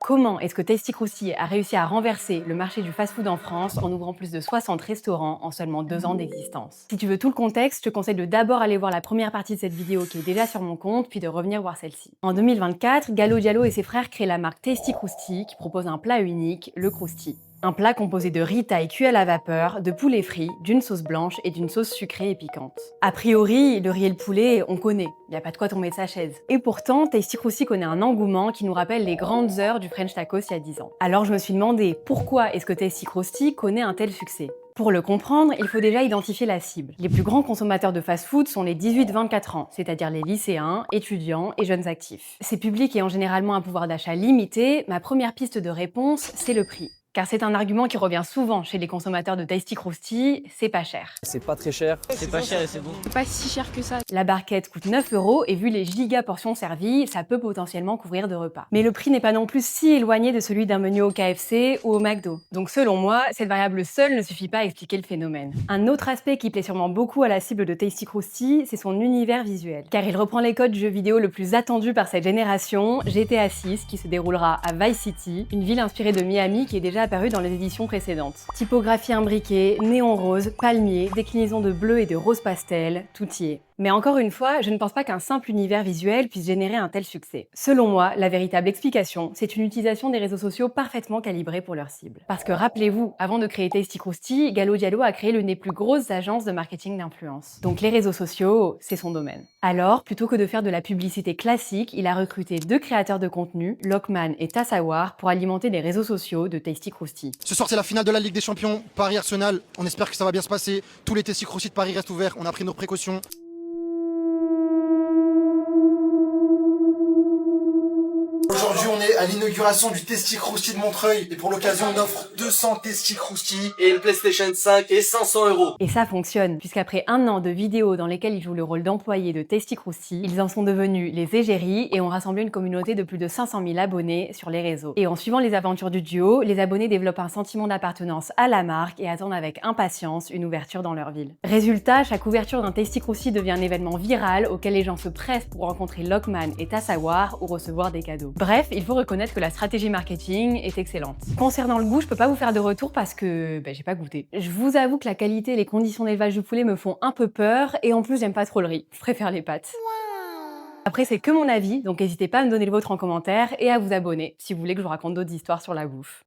Comment est-ce que Tasty Crousty a réussi à renverser le marché du fast-food en France en ouvrant plus de 60 restaurants en seulement 2 ans d'existence? Si tu veux tout le contexte, je te conseille de d'abord aller voir la première partie de cette vidéo qui est déjà sur mon compte, puis de revenir voir celle-ci. En 2024, Gallo Diallo et ses frères créent la marque Tasty Crousty qui propose un plat unique, le Crousty. Un plat composé de riz thaï cuit à la vapeur, de poulet frit, d'une sauce blanche et d'une sauce sucrée et piquante. A priori, le riz et le poulet, on connaît, y a pas de quoi tomber de sa chaise. Et pourtant, Tasty Crousty connaît un engouement qui nous rappelle les grandes heures du French Tacos il y a 10 ans. Alors je me suis demandé pourquoi est-ce que Tasty Crousty connaît un tel succès. Pour le comprendre, il faut déjà identifier la cible. Les plus grands consommateurs de fast-food sont les 18-24 ans, c'est-à-dire les lycéens, étudiants et jeunes actifs. Ces publics ayant généralement un pouvoir d'achat limité, ma première piste de réponse, c'est le prix. Car c'est un argument qui revient souvent chez les consommateurs de Tasty Crousty, c'est pas cher. C'est pas très cher. C'est pas cher et c'est bon. C'est pas si cher que ça. La barquette coûte 9 € et vu les giga portions servies, ça peut potentiellement couvrir 2 repas. Mais le prix n'est pas non plus si éloigné de celui d'un menu au KFC ou au McDo. Donc selon moi, cette variable seule ne suffit pas à expliquer le phénomène. Un autre aspect qui plaît sûrement beaucoup à la cible de Tasty Crousty, c'est son univers visuel. Car il reprend les codes du jeu vidéo le plus attendu par cette génération, GTA 6, qui se déroulera à Vice City, une ville inspirée de Miami qui est déjà apparue dans les éditions précédentes. Typographie imbriquée, néon rose, palmier, déclinaison de bleu et de rose pastel, tout y est. Mais encore une fois, je ne pense pas qu'un simple univers visuel puisse générer un tel succès. Selon moi, la véritable explication, c'est une utilisation des réseaux sociaux parfaitement calibrée pour leur cible. Parce que rappelez-vous, avant de créer Tasty Crousty, Gallo Diallo a créé l'une des plus grosses agences de marketing d'influence. Donc les réseaux sociaux, c'est son domaine. Alors, plutôt que de faire de la publicité classique, il a recruté 2 créateurs de contenu, Lockman et Tassawar, pour alimenter les réseaux sociaux de Tasty Crousty. Ce soir, c'est la finale de la Ligue des Champions, Paris-Arsenal. On espère que ça va bien se passer. Tous les Tasty Crousty de Paris restent ouverts. On a pris nos précautions. Aujourd'hui, on est à l'inauguration du Tasty Crousty de Montreuil et pour l'occasion, on offre 200 Tasty Crousty. Et une PlayStation 5 et 500 €. Et ça fonctionne, puisqu'après 1 an de vidéos dans lesquelles ils jouent le rôle d'employés de Tasty Crousty, ils en sont devenus les égéries et ont rassemblé une communauté de plus de 500 000 abonnés sur les réseaux. Et en suivant les aventures du duo, les abonnés développent un sentiment d'appartenance à la marque et attendent avec impatience une ouverture dans leur ville. Résultat, chaque ouverture d'un Tasty Crousty devient un événement viral auquel les gens se pressent pour rencontrer Lockman et Tassawar ou recevoir des cadeaux. Bref, il faut reconnaître que la stratégie marketing est excellente. Concernant le goût, je peux pas vous faire de retour parce que j'ai pas goûté. Je vous avoue que la qualité et les conditions d'élevage du poulet me font un peu peur et en plus j'aime pas trop le riz. Je préfère les pâtes. Après c'est que mon avis, donc n'hésitez pas à me donner le vôtre en commentaire et à vous abonner si vous voulez que je vous raconte d'autres histoires sur la bouffe.